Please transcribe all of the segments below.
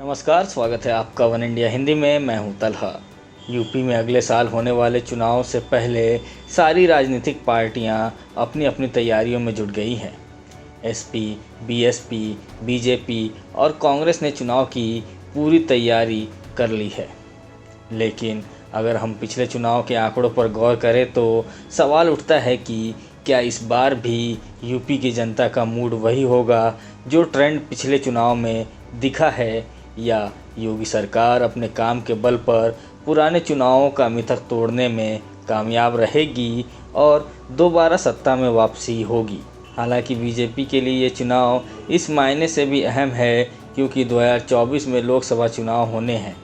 नमस्कार, स्वागत है आपका वन इंडिया हिंदी में। मैं हूं तलहा। यूपी में अगले साल होने वाले चुनाव से पहले सारी राजनीतिक पार्टियां अपनी अपनी तैयारियों में जुट गई हैं। एसपी, बीएसपी, बीजेपी और कांग्रेस ने चुनाव की पूरी तैयारी कर ली है। लेकिन अगर हम पिछले चुनाव के आंकड़ों पर गौर करें तो सवाल उठता है कि क्या इस बार भी यूपी की जनता का मूड वही होगा जो ट्रेंड पिछले चुनाव में दिखा है, या योगी सरकार अपने काम के बल पर पुराने चुनावों का मिथक तोड़ने में कामयाब रहेगी और दोबारा सत्ता में वापसी होगी। हालांकि बीजेपी के लिए ये चुनाव इस मायने से भी अहम है क्योंकि 2024 में लोकसभा चुनाव होने हैं।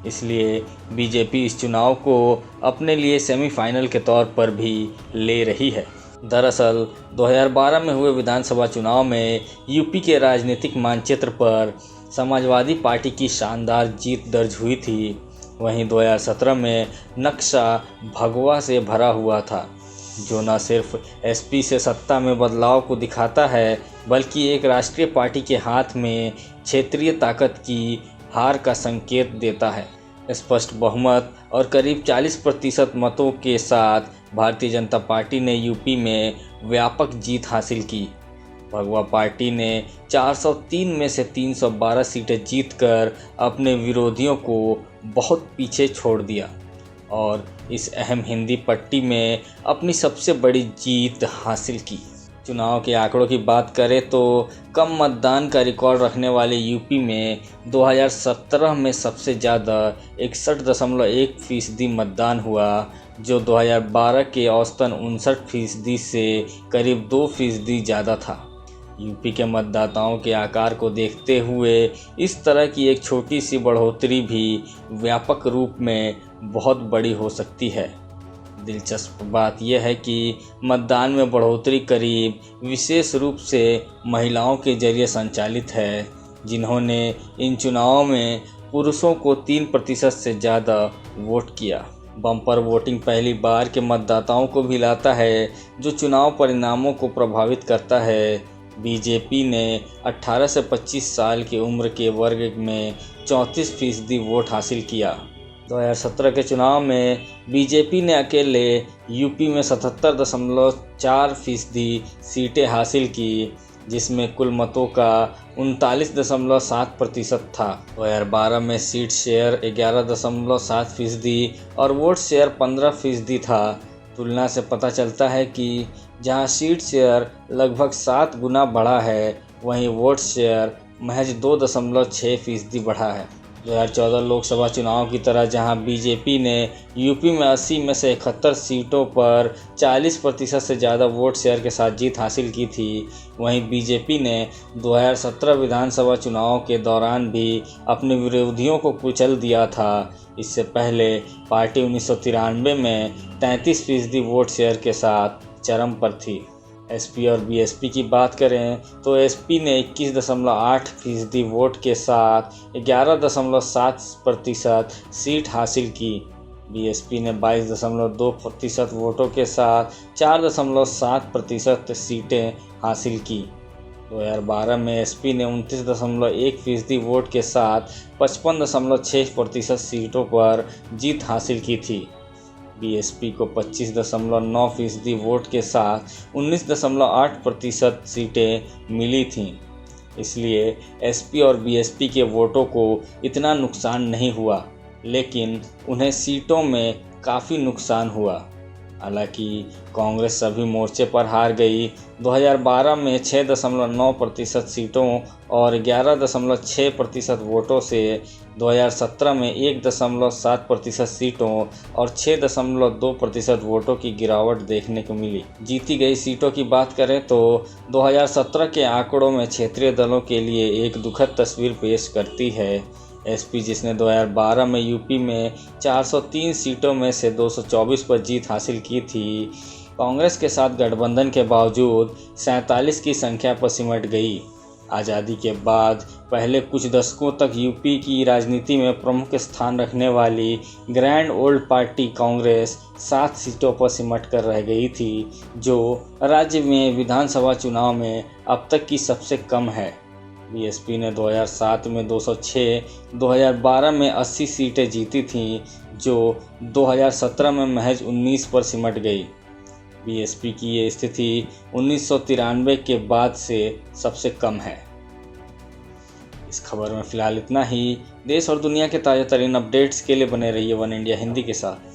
इसलिए बीजेपी इस चुनाव को अपने लिए सेमीफाइनल के तौर पर भी ले रही है। दरअसल 2012 में हुए विधानसभा चुनाव में यूपी के राजनीतिक मानचित्र पर समाजवादी पार्टी की शानदार जीत दर्ज हुई थी। वहीं 2017 में नक्शा भगवा से भरा हुआ था, जो न सिर्फ एसपी से सत्ता में बदलाव को दिखाता है बल्कि एक राष्ट्रीय पार्टी के हाथ में क्षेत्रीय ताकत की हार का संकेत देता है। स्पष्ट बहुमत और करीब 40% मतों के साथ भारतीय जनता पार्टी ने यूपी में व्यापक जीत हासिल की। भगवा पार्टी ने 403 में से 312 सीटें जीतकर अपने विरोधियों को बहुत पीछे छोड़ दिया और इस अहम हिंदी पट्टी में अपनी सबसे बड़ी जीत हासिल की। चुनाव के आंकड़ों की बात करें तो कम मतदान का रिकॉर्ड रखने वाले यूपी में 2017 में सबसे ज़्यादा 61.1% मतदान हुआ, जो 2012 के औसतन 59% से करीब 2% ज़्यादा था। यूपी के मतदाताओं के आकार को देखते हुए इस तरह की एक छोटी सी बढ़ोतरी भी व्यापक रूप में बहुत बड़ी हो सकती है। दिलचस्प बात यह है कि मतदान में बढ़ोतरी करीब विशेष रूप से महिलाओं के जरिए संचालित है, जिन्होंने इन चुनावों में पुरुषों को 3% से ज़्यादा वोट किया। बम्पर वोटिंग पहली बार के मतदाताओं को भी लाता है, जो चुनाव परिणामों को प्रभावित करता है। बीजेपी ने 18 से 25 साल की उम्र के वर्ग में 34% वोट हासिल किया। 2017 के चुनाव में बीजेपी ने अकेले यूपी में 77.4% सीटें हासिल की, जिसमें कुल मतों का 39.7% था। 2012 में सीट शेयर 11.7% और वोट शेयर 15% था। तुलना से पता चलता है कि जहां सीट शेयर लगभग 7 गुना बढ़ा है, वहीं वोट शेयर महज 2.6% बढ़ा है। 2014 लोकसभा चुनाव की तरह जहां बीजेपी ने यूपी में 80 में से 71 सीटों पर 40% से ज़्यादा वोट शेयर के साथ जीत हासिल की थी, वहीं बीजेपी ने 2017 विधानसभा चुनाव के दौरान भी अपने विरोधियों को कुचल दिया था। इससे पहले पार्टी 1993 में 33% वोट शेयर के साथ चरम पर थी। एसपी और बीएसपी की बात करें तो एसपी ने 21.8% वोट के साथ 11.7% सीट हासिल की। बीएसपी ने 22.2% वोटों के साथ 4.7% सीटें हासिल की। 2012 में एसपी ने 29.1% वोट के साथ 55.6% सीटों पर जीत हासिल की थी। बीएसपी को 25.9% वोट के साथ 19.8% सीटें मिली थीं। इसलिए एसपी और बीएसपी के वोटों को इतना नुकसान नहीं हुआ, लेकिन उन्हें सीटों में काफ़ी नुकसान हुआ। हालांकि कांग्रेस सभी मोर्चे पर हार गई। 2012 में 6.9% सीटों और 11.6% वोटों से 2017 में 1.7% सीटों और 6.2% वोटों की गिरावट देखने को मिली। जीती गई सीटों की बात करें तो 2017 के आंकड़ों में क्षेत्रीय दलों के लिए एक दुखद तस्वीर पेश करती है। एसपी, जिसने 2012 में यूपी में 403 सीटों में से 224 पर जीत हासिल की थी, कांग्रेस के साथ गठबंधन के बावजूद 47 की संख्या पर सिमट गई। आज़ादी के बाद पहले कुछ दशकों तक यूपी की राजनीति में प्रमुख स्थान रखने वाली ग्रैंड ओल्ड पार्टी कांग्रेस 7 सीटों पर सिमट कर रह गई थी, जो राज्य में विधानसभा चुनाव में अब तक की सबसे कम है। बीएसपी ने 2007 में 206, 2012 में 80 सीटें जीती थीं, जो 2017 में महज 19 पर सिमट गई। बीएसपी की ये स्थिति 1993 के बाद से सबसे कम है। इस खबर में फ़िलहाल इतना ही। देश और दुनिया के ताज़ा तरीन अपडेट्स के लिए बने रहिए वन इंडिया हिंदी के साथ।